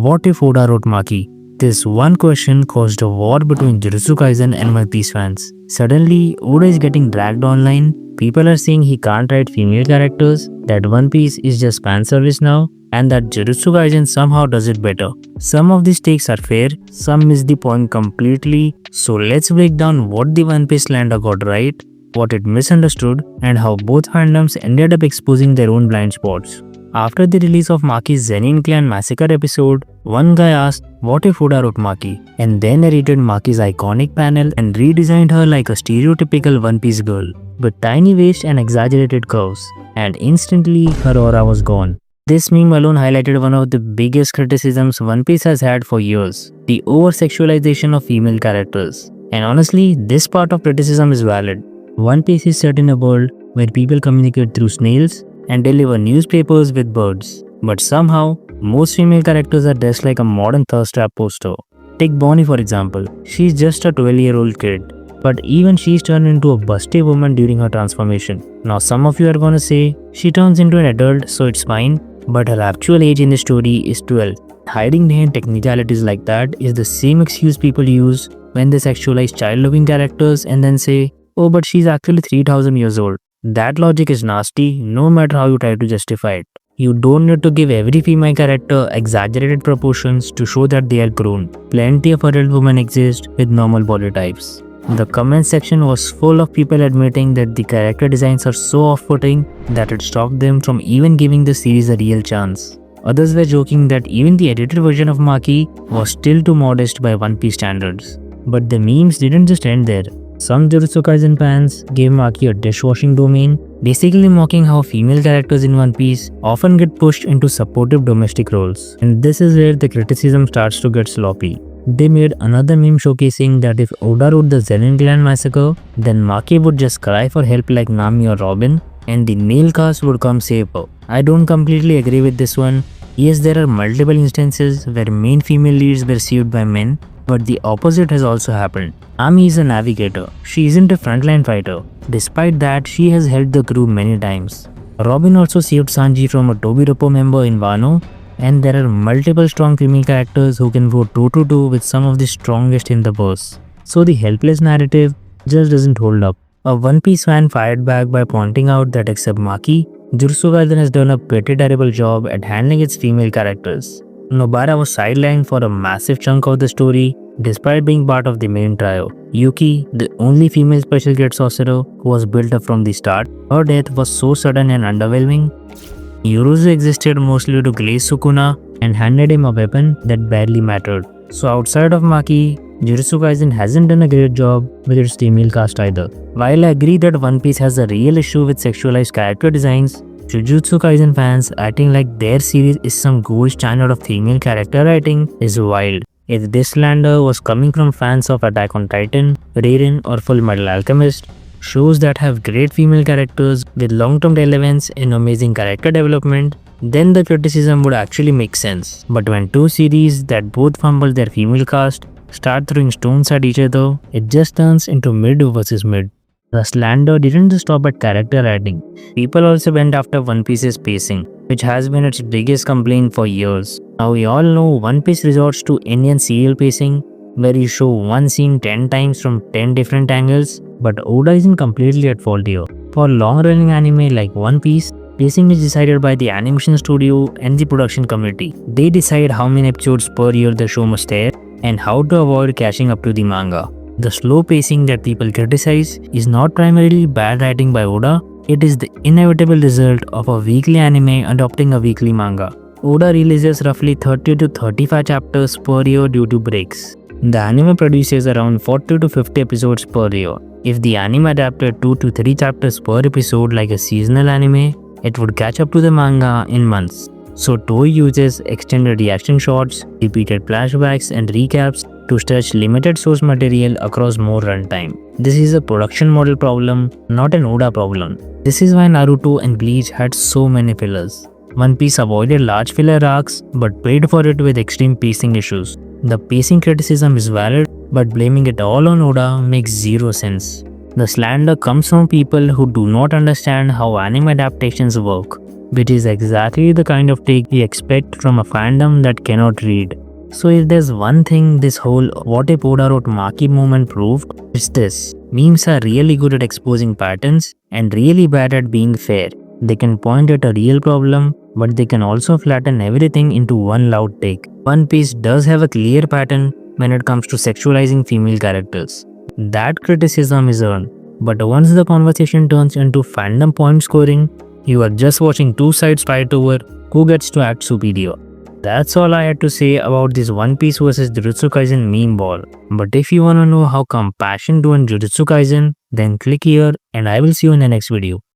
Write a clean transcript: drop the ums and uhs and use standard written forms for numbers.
What if Oda wrote Maki? This one question caused a war between Jujutsu Kaisen and One Piece fans. Suddenly, Oda is getting dragged online. People are saying he can't write female characters, that One Piece is just fan service now, and that Jujutsu Kaisen somehow does it better. Some of these takes are fair, some miss the point completely. So let's break down what the One Piece slander got right, what it misunderstood, and how both fandoms ended up exposing their own blind spots. After the release of Maki's Zenin Clan Massacre episode, one guy asked, what if Oda wrote Maki? And then narrated Maki's iconic panel and redesigned her like a stereotypical One Piece girl, with tiny waist and exaggerated curves. And instantly, her aura was gone. This meme alone highlighted one of the biggest criticisms One Piece has had for years, the over-sexualization of female characters. And honestly, this part of criticism is valid. One Piece is set in a world where people communicate through snails and deliver newspapers with birds. But somehow, most female characters are dressed like a modern thirst trap poster. Take Bonnie for example. She's just a 12-year-old kid. But even she's turned into a busty woman during her transformation. Now some of you are gonna say, she turns into an adult so it's fine. But her actual age in the story is 12. Hiding behind technicalities like that is the same excuse people use when they sexualize child-loving characters and then say, oh but she's actually 3000 years old. That logic is nasty no matter how you try to justify it. You don't need to give every female character exaggerated proportions to show that they are grown. Plenty of adult women exist with normal body types. The comment section was full of people admitting that the character designs are so off-putting that it stopped them from even giving the series a real chance. Others were joking that even the edited version of Maki was still too modest by One Piece standards. But the memes didn't just end there. Some Jujutsu Kaisen fans gave Maki a dishwashing domain, basically mocking how female characters in One Piece often get pushed into supportive domestic roles. And this is where the criticism starts to get sloppy. They made another meme showcasing that if Oda wrote the Zenin Clan Massacre, then Maki would just cry for help like Nami or Robin, and the male cast would come save her. I don't completely agree with this one. Yes, there are multiple instances where main female leads were saved by men, but the opposite has also happened. Nami is a navigator. She isn't a frontline fighter. Despite that, she has helped the crew many times. Robin also saved Sanji from a Tobiropo member in Wano, and there are multiple strong female characters who can go toe-to-toe with some of the strongest in the verse. So the helpless narrative just doesn't hold up. A One Piece fan fired back by pointing out that except Maki, Jujutsu Kaisen has done a pretty terrible job at handling its female characters. Nobara was sidelined for a massive chunk of the story despite being part of the main trio. Yuki, the only female special grade sorcerer who was built up from the start, her death was so sudden and underwhelming. Yuruzu existed mostly to glaze Sukuna and handed him a weapon that barely mattered. So outside of Maki, Jujutsu Kaisen hasn't done a great job with its female cast either. While I agree that One Piece has a real issue with sexualized character designs, Jujutsu Kaisen fans acting like their series is some gold standard of female character writing is wild. If this slander was coming from fans of Attack on Titan, Reiren or Full Metal Alchemist, shows that have great female characters with long-term relevance and amazing character development, then the criticism would actually make sense. But when two series that both fumble their female cast start throwing stones at each other, it just turns into mid versus mid. The slander didn't just stop at character writing. People also went after One Piece's pacing, which has been its biggest complaint for years. Now we all know One Piece resorts to Indian serial pacing, where you show one scene 10 times from 10 different angles, but Oda isn't completely at fault here. For long-running anime like One Piece, pacing is decided by the animation studio and the production committee. They decide how many episodes per year the show must air and how to avoid catching up to the manga. The slow pacing that people criticize is not primarily bad writing by Oda, it is the inevitable result of a weekly anime adopting a weekly manga. Oda releases roughly 30 to 35 chapters per year due to breaks. The anime produces around 40 to 50 episodes per year. If the anime adapted 2 to 3 chapters per episode like a seasonal anime, it would catch up to the manga in months. So Toei uses extended reaction shots, repeated flashbacks and recaps to stretch limited source material across more runtime. This is a production model problem, not an Oda problem. This is why Naruto and Bleach had so many fillers. One Piece avoided large filler arcs but paid for it with extreme pacing issues. The pacing criticism is valid, but blaming it all on Oda makes zero sense. The slander comes from people who do not understand how anime adaptations work. which is exactly the kind of take we expect from a fandom that cannot read. So if there's one thing this whole what if Oda wrote Maki moment proved, it's this. Memes are really good at exposing patterns and really bad at being fair. They can point at a real problem, but they can also flatten everything into one loud take. One Piece does have a clear pattern when it comes to sexualizing female characters. That criticism is earned, but once the conversation turns into fandom point scoring, you are just watching two sides fight over who gets to act superior. That's all I had to say about this One Piece vs Jujutsu Kaisen meme ball. But if you wanna know how come passion to Jujutsu Kaisen, then click here and I will see you in the next video.